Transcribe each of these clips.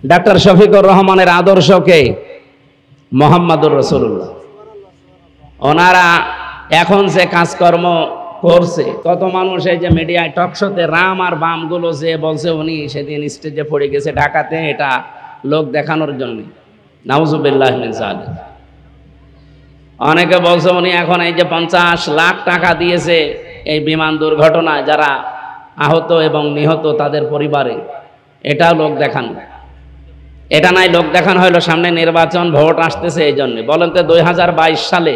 Doctor Shafiqur রহমানের আদর্শকে মোহাম্মদুর রাসূলুল্লাহ। ওনারা এখন যে কাজকর্ম করছে, কত মানুষ এই যে মিডিয়ায় টকশোতে রাম আর বাম গুলো যে বলছে, উনি সেদিন স্টেজে পড়ে গেছে ঢাকাতে, এটা লোক দেখানোর জন্য। নাউজুবিল্লাহ মিন যালিক। অনেকে বলছে উনি এখন এই যে 50 লাখ টাকা দিয়েছে এই বিমান দুর্ঘটনায় যারা আহত এবং নিহত তাদের পরিবারে, এটাও লোক দেখানো। এটা নাই লোক দেখানো হলো সামনে নির্বাচন, ভোট আসতেছে এই জন্য। বলেন তো 2022 সালে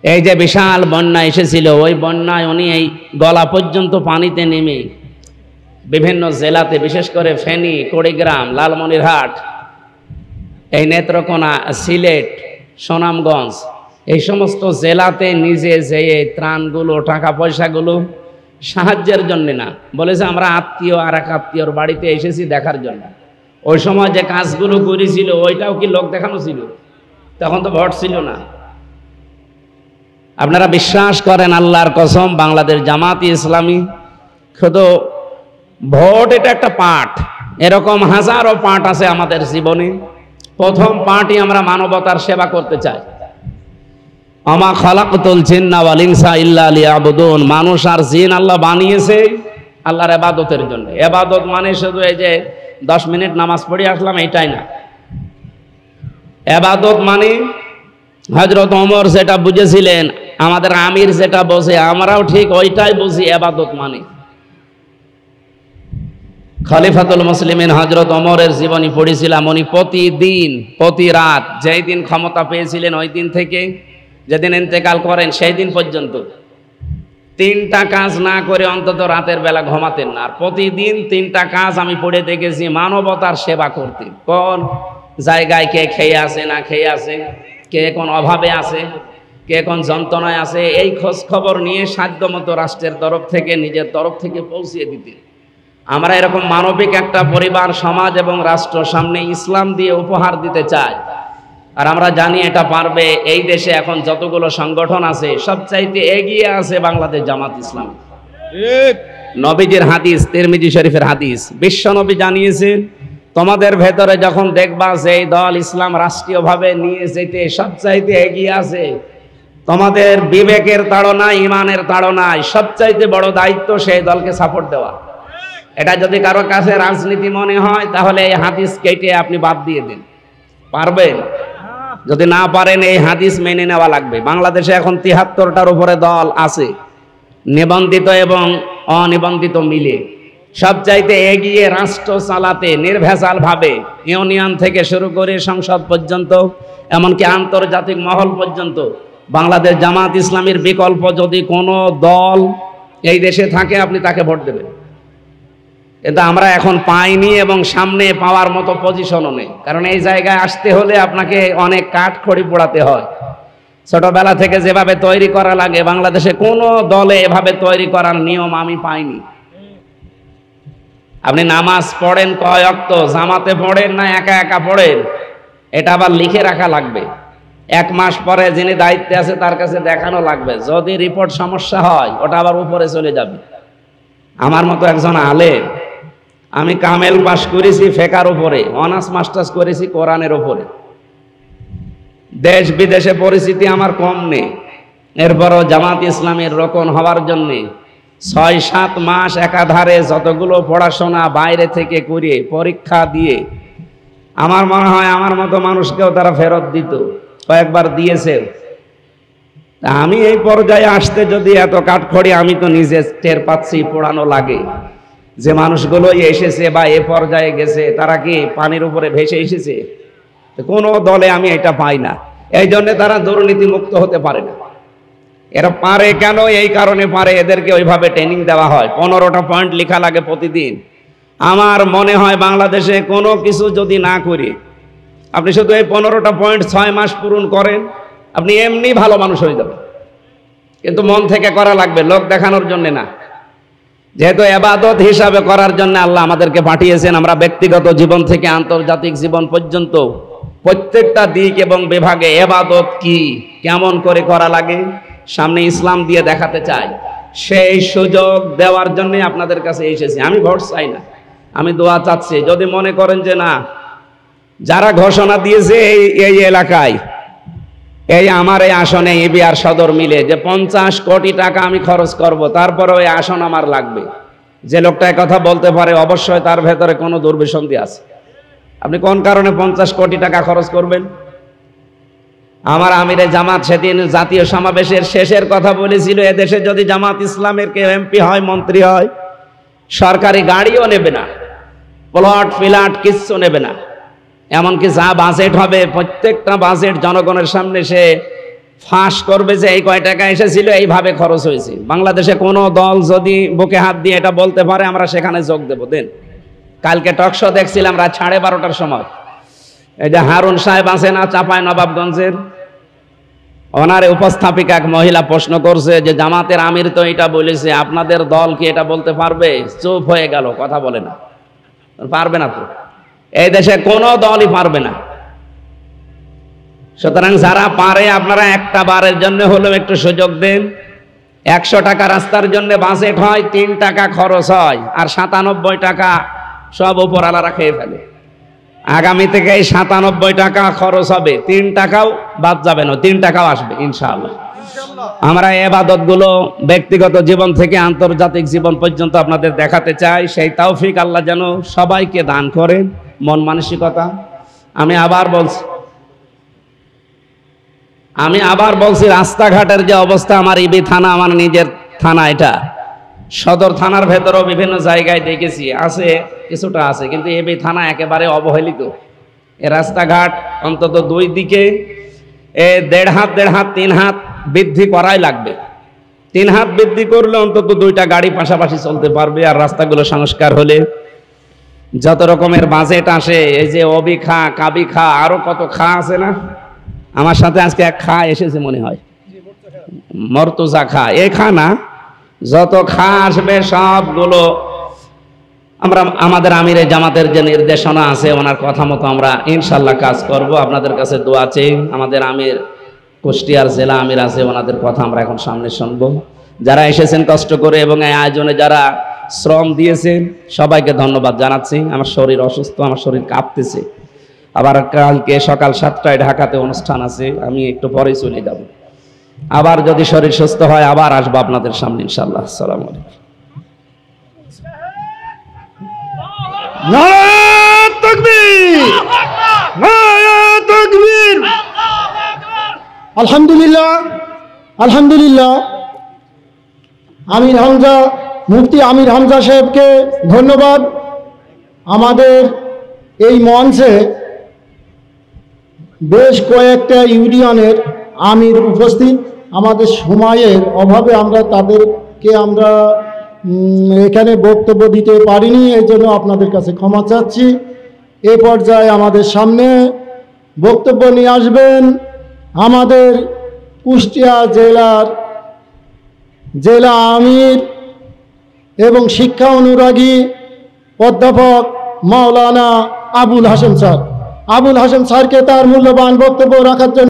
এই যে বিশাল বন্যা এসেছিল, ওই বন্যায় উনি এই গলা পর্যন্ত পানিতে নেমে বিভিন্ন জেলাতে, বিশেষ করে ফেনী, কুড়িগ্রাম, লালমনিরহাট, এই নেত্রকোনা, সিলেট, সুনামগঞ্জ, এই সমস্ত জেলাতে নিজে যেয়ে ত্রাণগুলো, টাকা পয়সাগুলো সাহায্যের জন্য না, বলেছে আমরা আত্মীয় আর এক আত্মীয়র বাড়িতে এসেছি দেখার জন্য। ওই সময় যে কাজগুলো করেছিল ওইটাও কি লোক দেখানো ছিল? তখন তো ভোট ছিল না। আপনারা বিশ্বাস করেন আল্লাহর কসম, বাংলাদেশ জামাতি ইসলামী শুধু ভোট এটা একটা পাঠ, এরকম হাজারো পাঠ আছে আমাদের জীবনে। প্রথম পাঠই আমরা মানবতার সেবা করতে চাই। আমা খালাকতুল জিন্না ওয়াল ইনসা ইল্লা লিয়াবুদুন। মানুষ আর জিন আল্লাহ বানিয়েছে আল্লাহর ইবাদতের জন্য। ইবাদত মানে শুধু এই যে 10 মিনিট নামাজ পড়ে আসলাম এইটাই না। ইবাদত মানে হযরত ওমর যেটা বুঝেছিলেন, আমাদের আমির যেটা বোঝে, আমরাও ঠিক ওইটাই বুঝি ইবাদত মানে। খলিফাতুল মুসলিমিন হযরত ওমরের জীবনী পড়েছিলাম। উনি প্রতিদিন, প্রতি রাত, যেই দিন ক্ষমতা পেয়েছিলেন ওই দিন থেকে যেদিন ইন্তেকাল করেন সেই দিন পর্যন্ত 3টা কাজ না করে অন্তত রাতের বেলা ঘুমাতেন না। আর প্রতিদিন 3টা কাজ আমি পড়ে দেখেছি মানবতার সেবা করতে। কোন জায়গায় কে খেয়ে আছে না খেয়ে আছে, কে কোন অভাবে আছে, কে কোন যন্ত্রণায় আছে, এই খোঁজ খবর নিয়ে সাধ্যমতো রাষ্ট্রের তরফ থেকে, নিজের তরফ থেকে পৌঁছিয়ে দিতেন। আমরা এরকম মানবিক একটা পরিবার, সমাজ এবং রাষ্ট্র সামনে ইসলাম দিয়ে উপহার দিতে চাই। আর আমরা জানি এটা পারবে। এই দেশে এখন যতগুলো সংগঠন আছে সবচাইতে এগিয়ে আছে বাংলাদেশ জামাত ইসলাম। নবীজির হাদিস, তিরমিজি শরীফের হাদিস, বিশ্ব নবী জানিয়েছেন, তোমাদের ভেতরে যখন দেখবা যে এই দল ইসলাম রাষ্ট্রীয়ভাবে নিয়ে যেতে সবচাইতে এগিয়ে আছে, তোমাদের বিবেকের তাড়নায়, ইমানের তাড়নায় সবচাইতে বড় দায়িত্ব সেই দলকে সাপোর্ট দেওয়া। এটা যদি কারো কাছে রাজনীতি মনে হয় তাহলে এই হাদিস কেটে আপনি বাদ দিয়ে দিন। পারবেন? যদি না পারেন এই হাদিস মেনে নেওয়া লাগবে। বাংলাদেশে এখন 73টার উপরে দল আছে, নিবন্ধিত এবং অনিবন্ধিত মিলে। সবচাইতে এগিয়ে রাষ্ট্র চালাতে নির্ভেজাল ভাবে ইউনিয়ন থেকে শুরু করে সংসদ পর্যন্ত, এমনকি আন্তর্জাতিক মহল পর্যন্ত বাংলাদেশ জামাত ইসলামীর বিকল্প যদি কোনো দল এই দেশে থাকে আপনি তাকে ভোট দেবেন। কিন্তু আমরা এখন পাইনি এবং সামনে পাওয়ার মতো পজিশনও নেই। কারণ এই জায়গায় আসতে হলে আপনাকে অনেক কাঠ খড়ি পোড়াতে হয়। ছোটবেলা থেকে যেভাবে তৈরি করা লাগে বাংলাদেশে কোনো দলে এভাবে তৈরি করার নিয়ম আমি পাইনি। আপনি নামাজ পড়েন কয় ওয়াক্ত, জামাতে পড়েন না একা একা পড়েন, এটা আবার লিখে রাখা লাগবে। 1 মাস পরে যিনি দায়িত্বে আছে তার কাছে দেখানো লাগবে। যদি রিপোর্ট সমস্যা হয় ওটা আবার উপরে চলে যাবে। আমার মতো একজন আলেম, আমি কামেল পাস করেছি ফেকার উপরে, অনার্স মাস্টার্স করেছি কোরআনের উপরে। দেশ বিদেশে পরিস্থিতি আমার কম নেই, এরপরও জামাত ইসলামের রোকন হওয়ার জন্যে 6-7 মাস একাধারে যতগুলো পড়াশোনা বাইরে থেকে করে পরীক্ষা দিয়ে, আমার মনে হয় আমার মতো মানুষকেও তারা ফেরত দিত, কয়েকবার দিয়েছে। আমি এই পর্যায়ে আসতে যদি এত কাঠখড়ি, আমি তো নিজে টের পাচ্ছি পোড়ানো লাগে। যে মানুষগুলো এসেছে বা এ পর্যায়ে গেছে তারা কি পানির উপরে ভেসে এসেছে? কোনো দলে আমি এটা পাই না। এই জন্য তারা দুর্নীতি মুক্ত হতে পারে না। এরা পারে কেন? এই কারণে পারে, এদেরকে ওইভাবে ট্রেনিং দেওয়া হয়। 15টা পয়েন্ট লেখা লাগে প্রতিদিন। আমার মনে হয় বাংলাদেশে কোনো কিছু যদি না করি, আপনি শুধু এই 15টা পয়েন্ট 6 মাস পূরণ করেন, আপনি এমনি ভালো মানুষ হয়ে যাবেন। কিন্তু মন থেকে করা লাগবে, লোক দেখানোর জন্য না। যেহেতু ইবাদত হিসাবে করার জন্য আল্লাহ আমাদেরকে পাঠিয়েছেন, আমরা ব্যক্তিগত জীবন থেকে আন্তর্জাতিক জীবন পর্যন্ত প্রত্যেকটা দিক এবং বিভাগে ইবাদত কি, কেমন করে করা লাগে সামনে ইসলাম দিয়ে দেখাতে চাই। সেই সুযোগ দেওয়ার জন্য আপনাদের কাছে এসেছি। আমি ভোট চাই না, আমি দোয়া চাচ্ছি, যদি মনে করেন যে না, যারা ঘোষণা দিয়েছে এই এলাকায়, এই আমার এই আসনে ইবিআর সদর মিলে যে 50 কোটি টাকা আমি খরচ করব, তারপরে ওই আসন আমার লাগবে, যে লোকটা কথা বলতে পারে অবশ্যই তার ভেতরে কোনো দুর্বিসন্ধি আছে। আপনি কোন কারণে 50 কোটি টাকা খরচ করবেন? আমার আমিরে জামাত সেদিন জাতীয় সমাবেশের শেষের কথা বলেছিল, এদেশে যদি জামাত ইসলামের কেউ এমপি হয়, মন্ত্রী হয়, সরকারি গাড়িও নেবে না, প্লট ফ্ল্যাট কিচ্ছু নেবে না। এমনকি যা বাজেট হবে প্রত্যেকটা বাজেট জনগণের সামনে সে ফাঁস করবে যে এই কয় টাকা এসেছিল, এইভাবে খরচ হয়েছে। বাংলাদেশে কোনো দল যদি বুকে হাত দিয়ে এটা বলতে পারে, আমরা সেখানে যোগ দেব। দেন, কালকে টকশো দেখছিলাম রাত 12:30টার সময়, এই যে হারুন সাহেব আছে না চাপাই নবাবগঞ্জের, ওনার উপস্থাপিকা এক মহিলা প্রশ্ন করছে যে জামাতের আমির তো এটা বলেছে, আপনাদের দল কি এটা বলতে পারবে? চুপ হয়ে গেল, কথা বলে না। পারবে না তো, এই দেশে কোনো দলই পারবে না। সুতরাং যারা পারে আপনারা একটা বারের জন্য হলেও একটু সুযোগ দেন। 100 টাকা রাস্তার জন্য বাজেট হয়, 3 টাকা খরচ হয়, আর 97 টাকা সব উপরওয়ালারা খেয়ে ফেলে। আগামী থেকে এই 97 টাকা খরচ হবে, 3 টাকাও বাদ যাবে না, 3 টাকাও আসবে ইনশাআল্লাহ। আমরা ইবাদত গুলো ব্যক্তিগত জীবন থেকে আন্তর্জাতিক জীবন পর্যন্ত আপনাদের দেখাতে চাই। সেই তৌফিক আল্লাহ যেন সবাইকে দান করেন, মন মানসিকতা। আমি আবার বলছি রাস্তাঘাটের যে অবস্থা, আমার ইবি থানা, আমার নিজের থানা, এটা সদর থানার ভেতরেও বিভিন্ন জায়গায় দেখেছি আছে, কিছুটা আছে, কিন্তু ইবি থানা একেবারে অবহেলিত। এ রাস্তাঘাট অন্তত 2 দিকে 1.5 হাত 3 হাত বৃদ্ধি করাই লাগবে। 3 হাত বৃদ্ধি করলে অন্তত 2টা গাড়ি পাশাপাশি চলতে পারবে। আর রাস্তাগুলো সংস্কার হলে যত রকমের বাজেট আসে, এই যে অবি খা, কাবি খা, আরো কত খা আছে না, আমার সাথে আজকে এক খা এসেছে মনে হয়, মর্তুজা খা, এই খা না, যত খা আসবে সবগুলো আমরা আমাদের আমিরে জামাতের যে নির্দেশনা আছে ওনার কথা মতো আমরা ইনশাল্লাহ কাজ করব। আপনাদের কাছে দোয়া চাই। আমাদের আমির কুষ্টিয়ার জেলা আমির আছে, ওনাদের কথা আমরা এখন সামনে শুনবো। যারা এসেছেন কষ্ট করে এবং এই আয়োজনে যারা শ্রম দিয়েছেন সবাইকে ধন্যবাদ জানাচ্ছি। আমার শরীর অসুস্থ, আমার শরীর কাঁপতেছে। আবার কালকে সকাল 7টায় ঢাকাতে অনুষ্ঠান আছে, আমি একটু পরেই চলে যাব। আবার যদি শরীর সুস্থ হয় আবার আসবো আপনাদের সামনে ইনশাআল্লাহ। আসসালামু আলাইকুম। নারায়ে তাকবীর, নারায়ে তাকবীর। আলহামদুলিল্লাহ, আলহামদুলিল্লাহ। আমির হামজা, মুফতি আমির হামজা সাহেবকে ধন্যবাদ। আমাদের এই মঞ্চে বেশ কয়েকটা ইউনিয়নের আমির উপস্থিত। আমাদের সময়ের অভাবে আমরা তাদেরকে এখানে বক্তব্য দিতে পারিনি, এই জন্য আপনাদের কাছে ক্ষমা চাচ্ছি। এই পর্যায়ে আমাদের সামনে বক্তব্য নিয়ে আসবেন আমাদের কুষ্টিয়া জেলা আমির এবং শিক্ষা অনুরাগী অধ্যাপক মাওলানা আবুল হাশেম স্যার। আবুল হাশেম স্যারকে তার মূল্যবান বক্তব্য রাখার জন্য